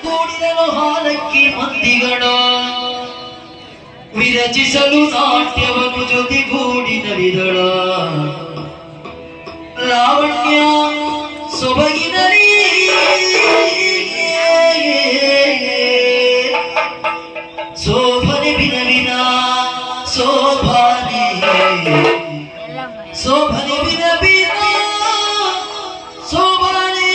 ಕೂಡಿದನು ಹಾಲಕ್ಕಿ ಮಂದಿಗಳು ವಿರಚಿಸಲು ನಾಟ್ಯವನ್ನು ಜೊತೆಗೂಡಿನವಿದಳ ಲಾವಣ್ಯ ಸೊಬಗಿನಲಿ ಶೋಭನೆ ವಿನ ಶೋಭಾನೆ ಶೋಭನೆ ವಿನ ಶೋಭಾನೆ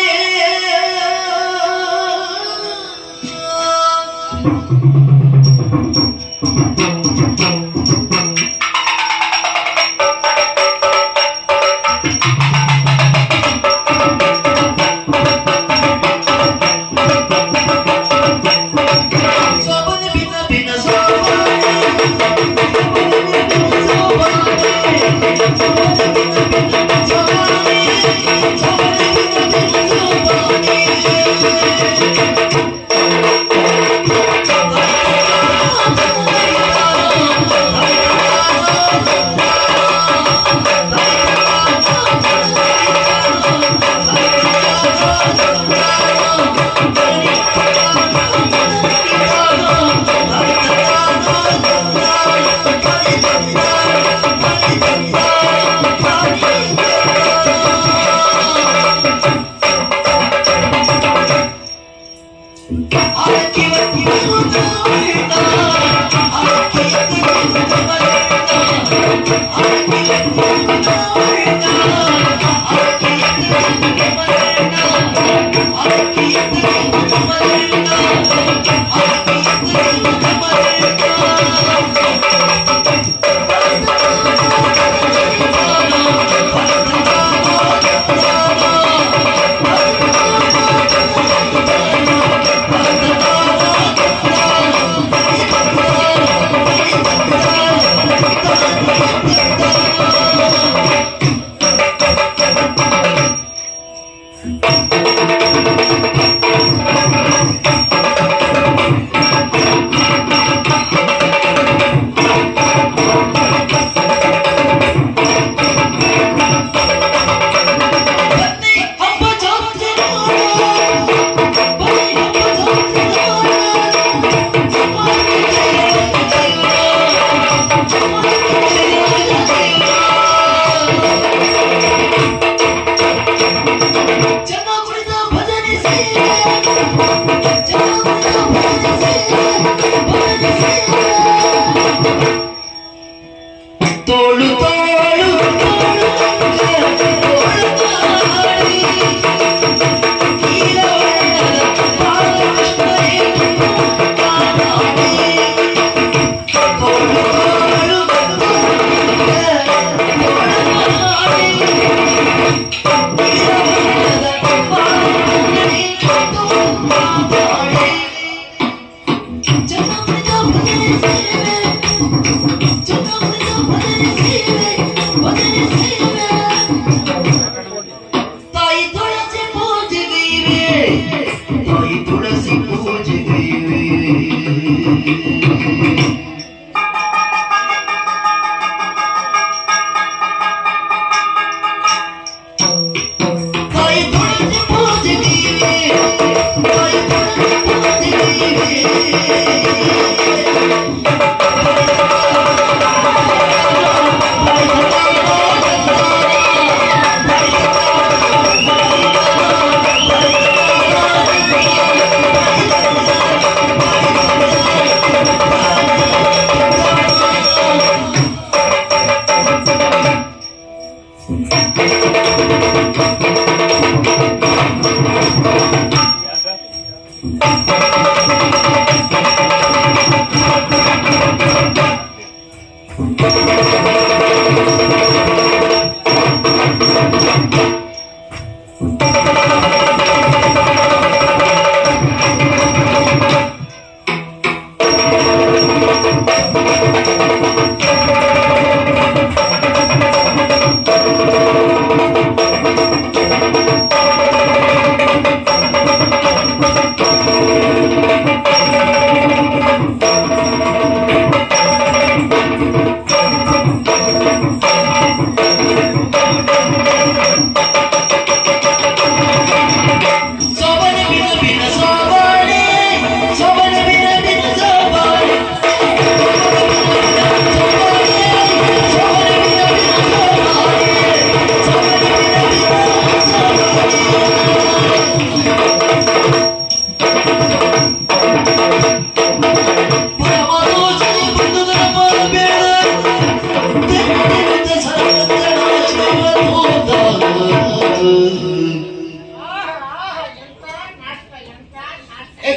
ಏ,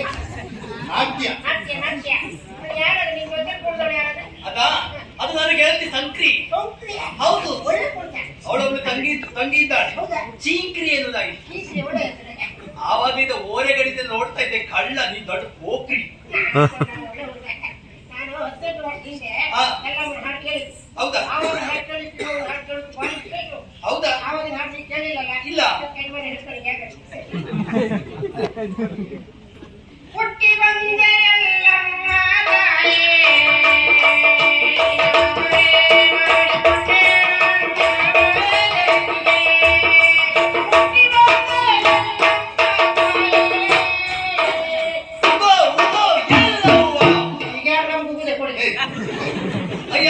ನಾಟ್ಯ. ನಾಟ್ಯ ನಾಟ್ಯ ಯಾರಾದ್ರೆ ನೀನ್ ಜೊತೆ ಕೂಡ್ದವ್ಳು ಯಾರಾದ್ರೆ ಅದ ಅದು ನನಗೆ ಹೇಳ್ತಿ ಸಂಕ್ರಿ. ಸೌಕ್ರಿ ಹೌದು, ಒಳ್ಳೆ ಕೊಡ್ತ ಅವಳೊಬ್ಳು ತಂಗಿ ಇದ್ದಾಳೆ, ಹೌದಾ ಚೀಂಕ್ರಿ ಎನ್ನುವುದಾಗಿ. ಈಸ್ರಿ ಒಳ್ಳೆ ಹೆಸರು. ಆವಾಗಿಂದ ಓರೆಗಡಿದಲ್ಲಿ ನೋಡ್ತಾ ಇದ್ದೆ, ಕಳ್ಳ ನೀ ದೊಡ್ಡ ಪೋಕ್ರಿ. ಒಳ್ಳೆ ಹುಡುಗ. ನಾನು 18 ವರ್ಷದಿಂದ ಹಾ. ಎಲ್ಲ ಹಾಡು ಕೇಳಿದ್ದು. ಹೌದಾ ಆವಾಗ ಹಾಡು ಕೇಳಿದ್ದು, ಇವಾಗ ಹಾಡು ಕೇಳಿದ್ದು ಭಾಳ ಇಷ್ಟ ಆಯ್ತು. ಹೌದಾ ಆವಾಗ ಹಾಡು ನೀನ್ ಕೇಳಿಲ್ಲಲ್ಲ? ಇಲ್ಲ. ಕೈ ಮೇಲೆ ಹಿಡ್ಕೊಂಡು ಹೇಗೆ? ಹುಟ್ಟಿ ಬಂದೆ ಎಲ್ಲಮ್ಮ ತಾಯೇ, ಮಾಡಿಕೊಟ್ಟೆ ಹುಟ್ಟಿ ಬಂದೆ ಎಲ್ಲಮ್ಮ ತಾಯೇ. Ugo, Ugo, Yellavva. ಈಗ ಯಾರು ನಮ್ಗೆ ಉಗಿದೆ ಕೊಡಿ. ಅಯ್ಯ